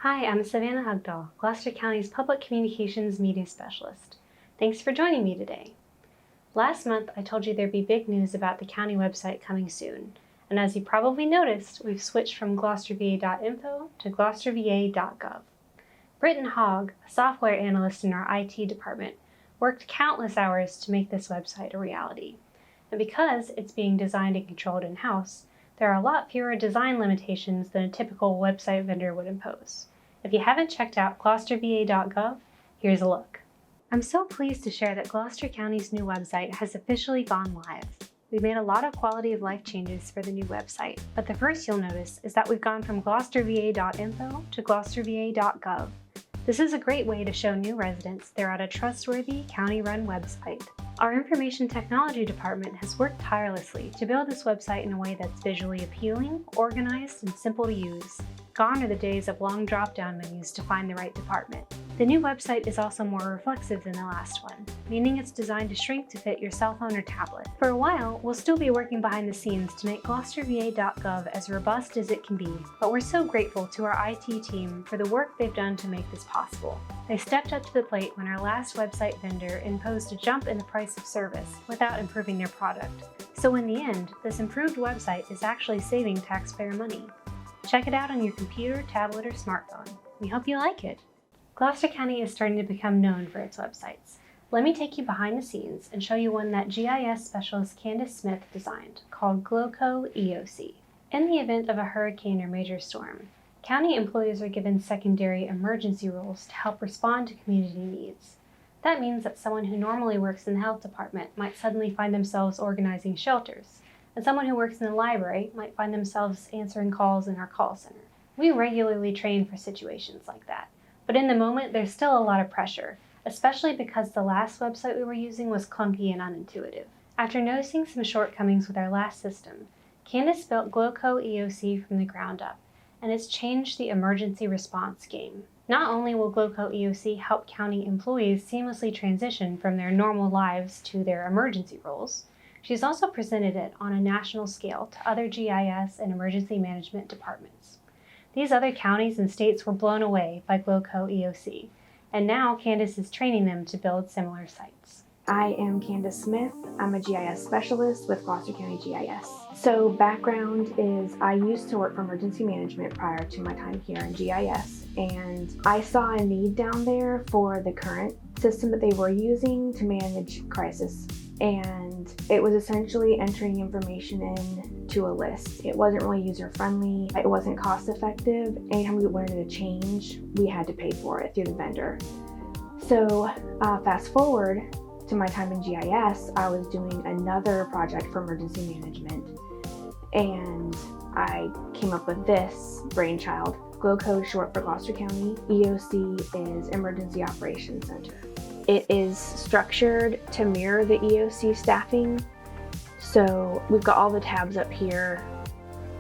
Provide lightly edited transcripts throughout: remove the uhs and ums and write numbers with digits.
Hi, I'm Savannah Hugdahl, Gloucester County's Public Communications Media Specialist. Thanks for joining me today. Last month, I told you there'd be big news about the county website coming soon, and as you probably noticed, we've switched from gloucesterva.info to gloucesterva.gov. Britton Hogg, a software analyst in our IT department, worked countless hours to make this website a reality. And because it's being designed and controlled in-house, there are a lot fewer design limitations than a typical website vendor would impose. If you haven't checked out gloucesterva.gov, here's a look. I'm so pleased to share that Gloucester County's new website has officially gone live. We've made a lot of quality of life changes for the new website, but the first you'll notice is that we've gone from gloucesterva.info to gloucesterva.gov. This is a great way to show new residents they're at a trustworthy, county-run website. Our information technology department has worked tirelessly to build this website in a way that's visually appealing, organized, and simple to use. Gone are the days of long drop-down menus to find the right department. The new website is also more reflexive than the last one, meaning it's designed to shrink to fit your cell phone or tablet. For a while, we'll still be working behind the scenes to make gloucesterva.gov as robust as it can be, but we're so grateful to our IT team for the work they've done to make this possible. They stepped up to the plate when our last website vendor imposed a jump in the price of service without improving their product. So in the end, this improved website is actually saving taxpayer money. Check it out on your computer, tablet, or smartphone. We hope you like it. Gloucester County is starting to become known for its websites. Let me take you behind the scenes and show you one that GIS specialist Candace Smith designed, called GLOCO EOC. In the event of a hurricane or major storm, county employees are given secondary emergency roles to help respond to community needs. That means that someone who normally works in the health department might suddenly find themselves organizing shelters, and someone who works in the library might find themselves answering calls in our call center. We regularly train for situations like that, but in the moment there's still a lot of pressure, especially because the last website we were using was clunky and unintuitive. After noticing some shortcomings with our last system, Candace built GLOCO EOC from the ground up, and it's changed the emergency response game. Not only will GLOCO EOC help county employees seamlessly transition from their normal lives to their emergency roles, she's also presented it on a national scale to other GIS and emergency management departments. These other counties and states were blown away by GLOCO EOC, and now Candace is training them to build similar sites. I am Candace Smith. I'm a GIS specialist with Gloucester County GIS. So background is I used to work for emergency management prior to my time here in GIS, and I saw a need down there for the current system that they were using to manage crisis. And it was essentially entering information in to a list. It wasn't really user-friendly. It wasn't cost-effective. Anytime we wanted to change, we had to pay for it through the vendor. So fast forward to my time in GIS, I was doing another project for emergency management, and I came up with this brainchild. GLOCO is short for Gloucester County. EOC is Emergency Operations Center. It is structured to mirror the EOC staffing. So we've got all the tabs up here,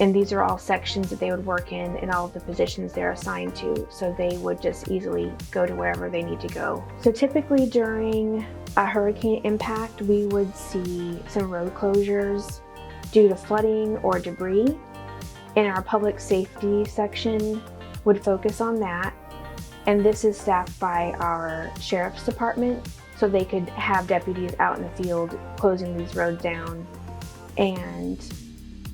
and these are all sections that they would work in and all of the positions they're assigned to, so they would just easily go to wherever they need to go. So typically during a hurricane impact, we would see some road closures due to flooding or debris, and our public safety section would focus on that. And this is staffed by our sheriff's department, so they could have deputies out in the field closing these roads down and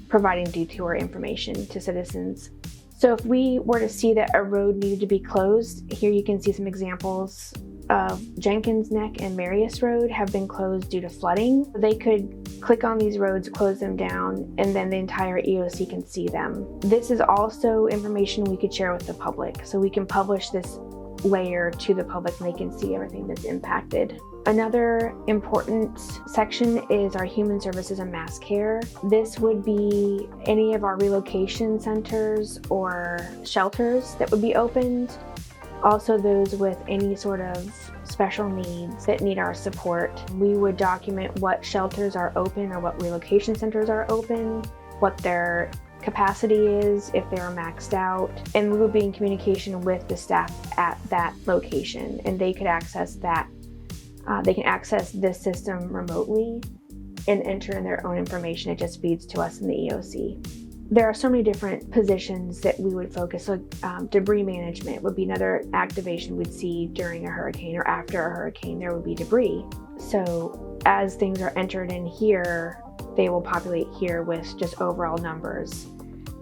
providing detour information to citizens. So if we were to see that a road needed to be closed, here you can see some examples of Jenkins Neck and Marius Road have been closed due to flooding. They could click on these roads, close them down, and then the entire EOC can see them. This is also information we could share with the public, so we can publish this layer to the public and they can see everything that's impacted. Another important section is our human services and mass care. This would be any of our relocation centers or shelters that would be opened. Also those with any sort of special needs that need our support. We would document what shelters are open or what relocation centers are open, what their capacity is, if they are maxed out, and we would be in communication with the staff at that location, and they could access that. They can access this system remotely and enter in their own information. It just feeds to us in the EOC. There are so many different positions that we would focus on. Debris management would be another activation we'd see during a hurricane, or after a hurricane there would be debris. So as things are entered in here, they will populate here with just overall numbers.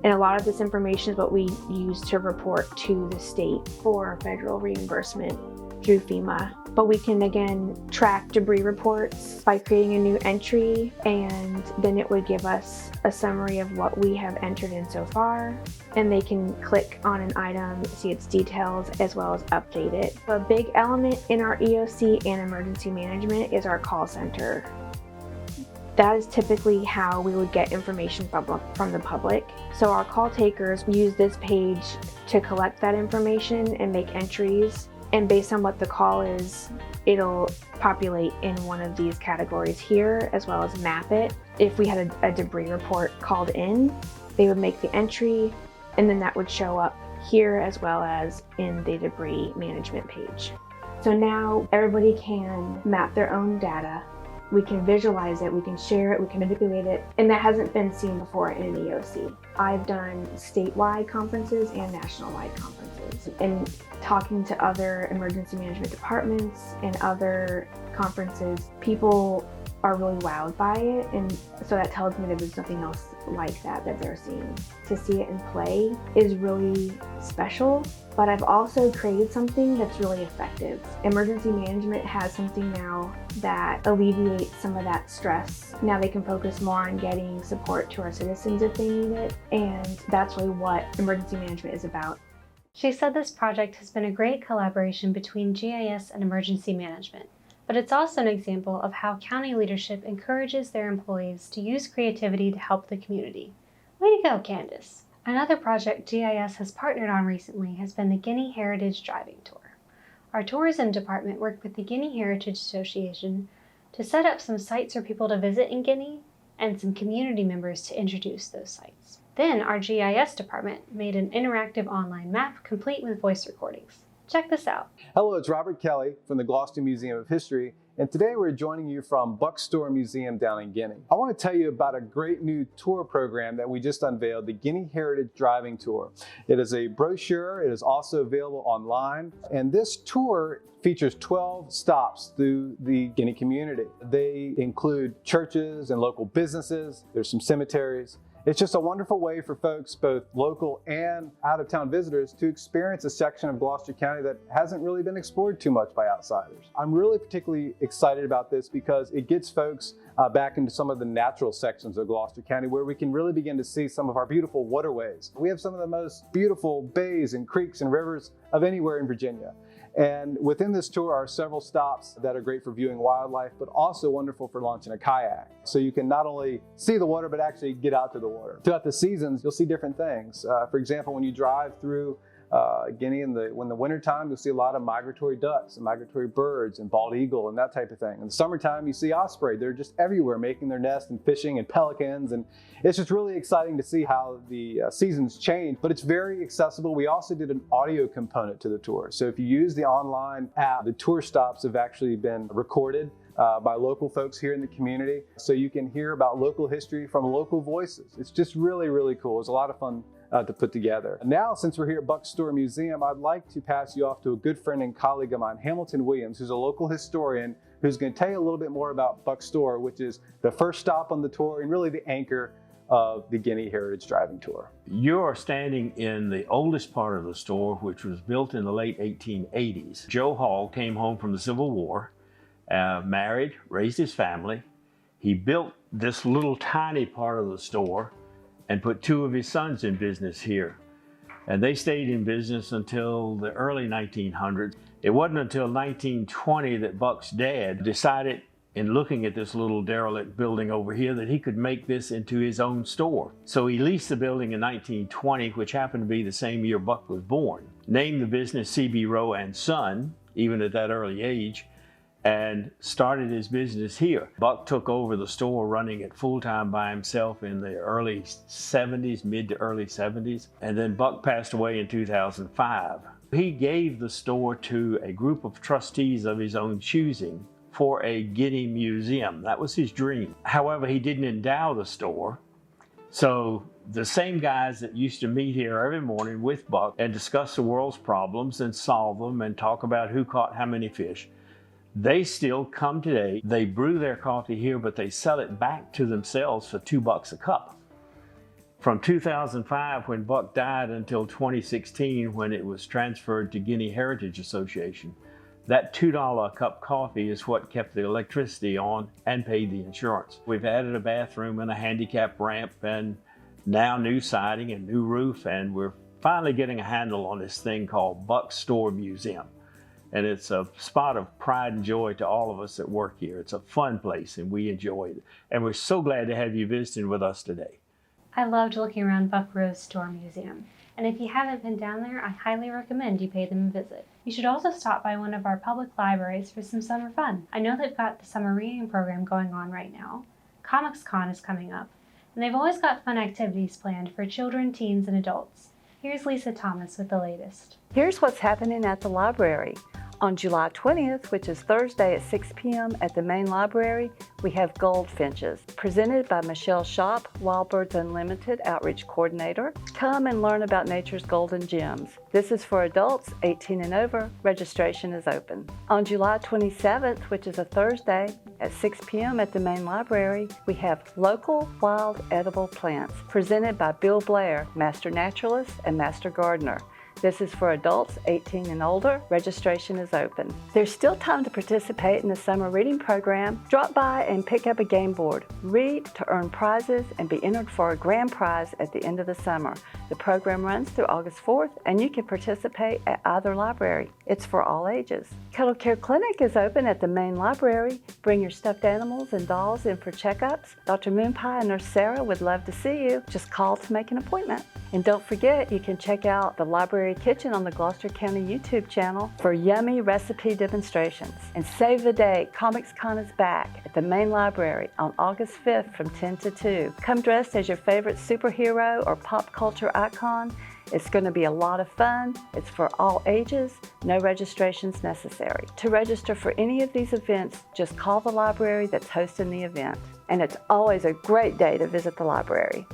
And a lot of this information is what we use to report to the state for federal reimbursement through FEMA. But we can again track debris reports by creating a new entry, and then it would give us a summary of what we have entered in so far. And they can click on an item, see its details, as well as update it. A big element in our EOC and emergency management is our call center. That is typically how we would get information from the public. So our call takers use this page to collect that information and make entries. And based on what the call is, it'll populate in one of these categories here, as well as map it. If we had a debris report called in, they would make the entry, and then that would show up here as well as in the debris management page. So now everybody can map their own data. We can visualize it, we can share it, we can manipulate it, and that hasn't been seen before in an EOC. I've done statewide conferences and national-wide conferences, and talking to other emergency management departments and other conferences, people are really wowed by it, and so that tells me that there's nothing else like that they're seeing. To see it in play is really special, but I've also created something that's really effective. Emergency management has something now that alleviates some of that stress. Now they can focus more on getting support to our citizens if they need it, and that's really what emergency management is about. She said this project has been a great collaboration between GIS and emergency management, but it's also an example of how county leadership encourages their employees to use creativity to help the community. Way to go, Candace! Another project GIS has partnered on recently has been the Guinea Heritage Driving Tour. Our tourism department worked with the Guinea Heritage Association to set up some sites for people to visit in Guinea and some community members to introduce those sites. Then our GIS department made an interactive online map complete with voice recordings. Check this out. Hello, it's Robert Kelly from the Gloucester Museum of History, and today we're joining you from Buckstore Museum down in Guinea. I want to tell you about a great new tour program that we just unveiled, the Guinea Heritage Driving Tour. It is a brochure, it is also available online, and this tour features 12 stops through the Guinea community. They include churches and local businesses, there's some cemeteries. It's just a wonderful way for folks, both local and out-of-town visitors, to experience a section of Gloucester County that hasn't really been explored too much by outsiders. I'm really particularly excited about this because it gets folks back into some of the natural sections of Gloucester County where we can really begin to see some of our beautiful waterways. We have some of the most beautiful bays and creeks and rivers of anywhere in Virginia. And within this tour are several stops that are great for viewing wildlife, but also wonderful for launching a kayak. So you can not only see the water, but actually get out to the water. Throughout the seasons, you'll see different things. For example, when you drive through Guinea in the winter time, you'll see a lot of migratory ducks and migratory birds and bald eagle and that type of thing. In the summertime, you see osprey. They're just everywhere making their nest and fishing, and pelicans. And it's just really exciting to see how the seasons change, but it's very accessible. We also did an audio component to the tour. So if you use the online app, the tour stops have actually been recorded by local folks here in the community. So you can hear about local history from local voices. It's just really, really cool. It's a lot of fun to put together. Now, since we're here at Buckstore Museum, I'd like to pass you off to a good friend and colleague of mine, Hamilton Williams, who's a local historian, who's going to tell you a little bit more about Buckstore, which is the first stop on the tour and really the anchor of the Guinea Heritage Driving Tour. You're standing in the oldest part of the store, which was built in the late 1880s. Joe Hall came home from the Civil War, married, raised his family. He built this little tiny part of the store and put two of his sons in business here. And they stayed in business until the early 1900s. It wasn't until 1920 that Buck's dad decided, in looking at this little derelict building over here, that he could make this into his own store. So he leased the building in 1920, which happened to be the same year Buck was born. Named the business C.B. Rowe and Son, even at that early age, and started his business here. Buck took over the store, running it full-time by himself in the early 70s, mid to early 70s, and then Buck passed away in 2005. He gave the store to a group of trustees of his own choosing for a Guinea museum. That was his dream. However, he didn't endow the store, so The same guys that used to meet here every morning with Buck and discuss the world's problems and solve them and talk about who caught how many fish, they still come today. They brew their coffee here, but they sell it back to themselves for $2 a cup. From 2005, when Buck died, until 2016, when it was transferred to Guinea Heritage Association, that $2 a cup coffee is what kept the electricity on and paid the insurance. We've added a bathroom and a handicap ramp and now new siding and new roof, and we're finally getting a handle on this thing called Buck Store Museum. And it's a spot of pride and joy to all of us that work here. It's a fun place and we enjoy it. And we're so glad to have you visiting with us today. I loved looking around Buck Rose Store Museum, and if you haven't been down there, I highly recommend you pay them a visit. You should also stop by one of our public libraries for some summer fun. I know they've got the summer reading program going on right now. Comics Con is coming up, and they've always got fun activities planned for children, teens, and adults. Here's Lisa Thomas with the latest. Here's what's happening at the library. On July 20th, which is Thursday at 6 p.m. at the main library, we have Goldfinches, presented by Michelle Shop, Wild Birds Unlimited Outreach Coordinator. Come and learn about nature's golden gems. This is for adults 18 and over. Registration is open. On July 27th, which is a Thursday, at 6 p.m. at the main library, we have Local Wild Edible Plants, presented by Bill Blair, Master Naturalist and Master Gardener. This is for adults 18 and older. Registration is open. There's still time to participate in the summer reading program. Drop by and pick up a game board. Read to earn prizes and be entered for a grand prize at the end of the summer. The program runs through August 4th, and you can participate at either library. It's for all ages. Cuddle Care Clinic is open at the main library. Bring your stuffed animals and dolls in for checkups. Dr. Moonpie and Nurse Sarah would love to see you. Just call to make an appointment. And don't forget, you can check out the library kitchen on the Gloucester County YouTube channel for yummy recipe demonstrations. And save the date, Comics Con is back at the main library on August 5th from 10 to 2. Come dressed as your favorite superhero or pop culture icon. It's going to be a lot of fun. It's for all ages. No registrations necessary. To register for any of these events, just call the library that's hosting the event. And it's always a great day to visit the library.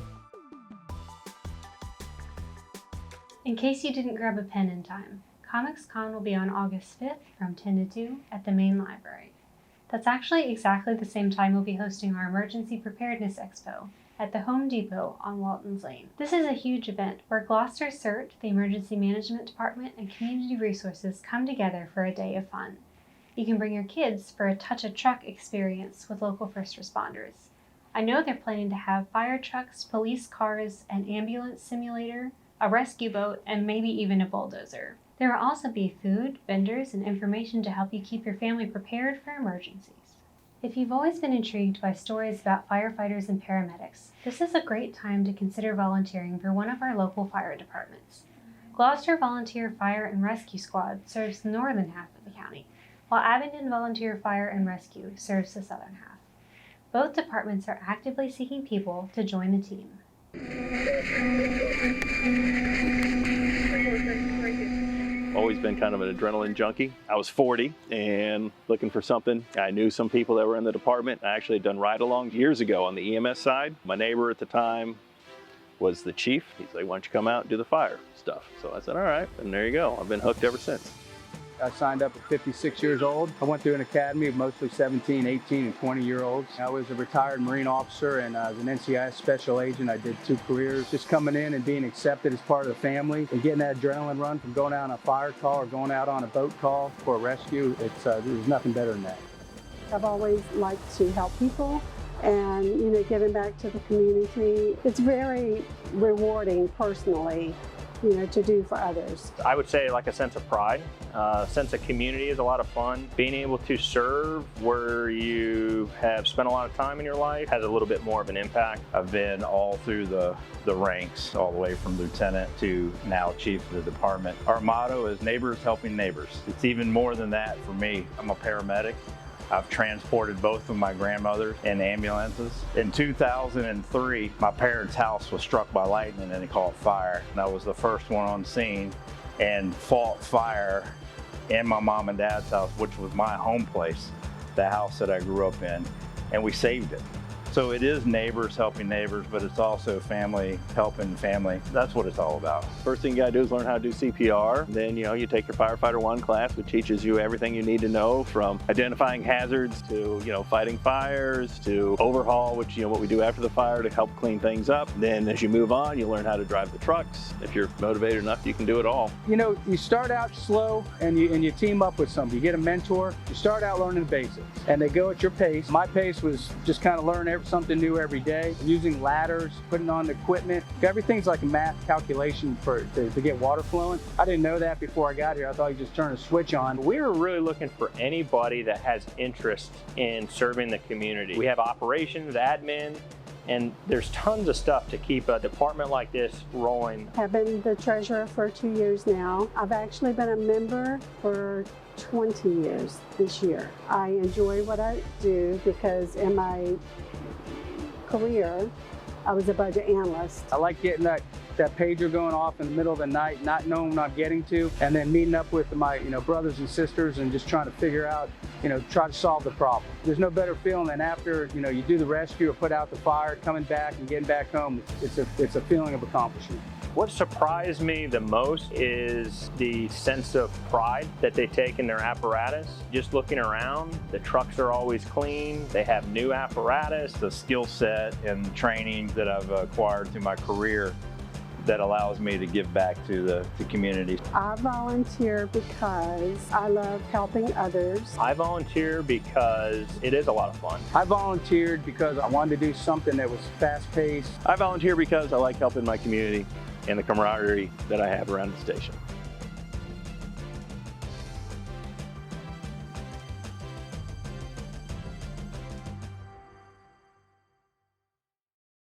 In case you didn't grab a pen in time, Comics Con will be on August 5th from 10 to 2 at the main library. That's actually exactly the same time we'll be hosting our Emergency Preparedness Expo at the Home Depot on Walton's Lane. This is a huge event where Gloucester CERT, the Emergency Management Department, and community resources come together for a day of fun. You can bring your kids for a Touch a Truck experience with local first responders. I know they're planning to have fire trucks, police cars, an ambulance simulator, a rescue boat, and maybe even a bulldozer. There will also be food, vendors, and information to help you keep your family prepared for emergencies. If you've always been intrigued by stories about firefighters and paramedics, this is a great time to consider volunteering for one of our local fire departments. Gloucester Volunteer Fire and Rescue Squad serves the northern half of the county, while Abingdon Volunteer Fire and Rescue serves the southern half. Both departments are actively seeking people to join the team. Always been kind of an adrenaline junkie. I was 40 and looking for something. I knew some people that were in the department. I actually had done ride-alongs years ago on the EMS side. My neighbor at the time was the chief. He's like, why don't you come out and do the fire stuff? So I said, all right, and there you go. I've been hooked ever since. I signed up at 56 years old. I went through an academy of mostly 17, 18, and 20-year-olds. I was a retired Marine officer and as an NCIS special agent. I did 2 careers. Just coming in and being accepted as part of the family and getting that adrenaline run from going out on a fire call or going out on a boat call for a rescue, there's nothing better than that. I've always liked to help people and, giving back to the community. It's very rewarding personally, to do for others. I would say like a sense of pride, sense of community is a lot of fun. Being able to serve where you have spent a lot of time in your life has a little bit more of an impact. I've been all through the ranks, all the way from lieutenant to now chief of the department. Our motto is neighbors helping neighbors. It's even more than that for me. I'm a paramedic. I've transported both of my grandmothers in ambulances. In 2003, my parents' house was struck by lightning and they called fire. And I was the first one on scene and fought fire in my mom and dad's house, which was my home place, the house that I grew up in, and we saved it. So it is neighbors helping neighbors, but it's also family helping family. That's what it's all about. First thing you gotta do is learn how to do CPR. Then, you take your Firefighter 1 class, which teaches you everything you need to know, from identifying hazards to, fighting fires, to overhaul, which, what we do after the fire to help clean things up. Then as you move on, you learn how to drive the trucks. If you're motivated enough, you can do it all. You start out slow and you team up with somebody. You get a mentor, you start out learning the basics and they go at your pace. My pace was just kind of learn something new every day, using ladders, putting on the equipment. Everything's like a math calculation to get water flowing. I didn't know that before I got here. I thought you just turn a switch on. We were really looking for anybody that has interest in serving the community. We have operations, admin, and there's tons of stuff to keep a department like this rolling. I've been the treasurer for 2 years now. I've actually been a member for 20 years this year. I enjoy what I do because in my career, I was a budget analyst. I like getting that pager going off in the middle of the night, not knowing what I'm getting to, and then meeting up with my brothers and sisters and just trying to figure out, try to solve the problem. There's no better feeling than after you do the rescue or put out the fire, coming back and getting back home. It's a feeling of accomplishment. What surprised me the most is the sense of pride that they take in their apparatus. Just looking around, the trucks are always clean, they have new apparatus. The skill set and training that I've acquired through my career that allows me to give back to the community. I volunteer because I love helping others. I volunteer because it is a lot of fun. I volunteered because I wanted to do something that was fast-paced. I volunteer because I like helping my community and the camaraderie that I have around the station.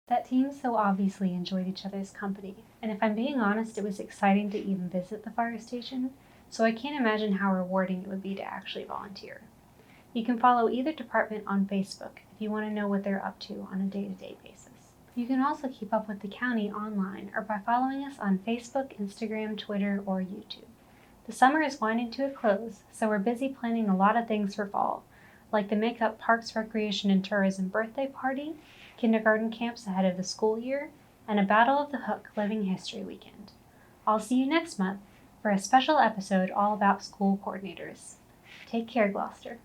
That team so obviously enjoyed each other's company, and if I'm being honest, it was exciting to even visit the fire station, so I can't imagine how rewarding it would be to actually volunteer. You can follow either department on Facebook if you want to know what they're up to on a day-to-day basis. You can also keep up with the county online or by following us on Facebook, Instagram, Twitter, or YouTube. The summer is winding to a close, so we're busy planning a lot of things for fall, like the Make Up Parks, Recreation, and Tourism birthday party, kindergarten camps ahead of the school year, and a Battle of the Hook Living History weekend. I'll see you next month for a special episode all about school coordinators. Take care, Gloucester.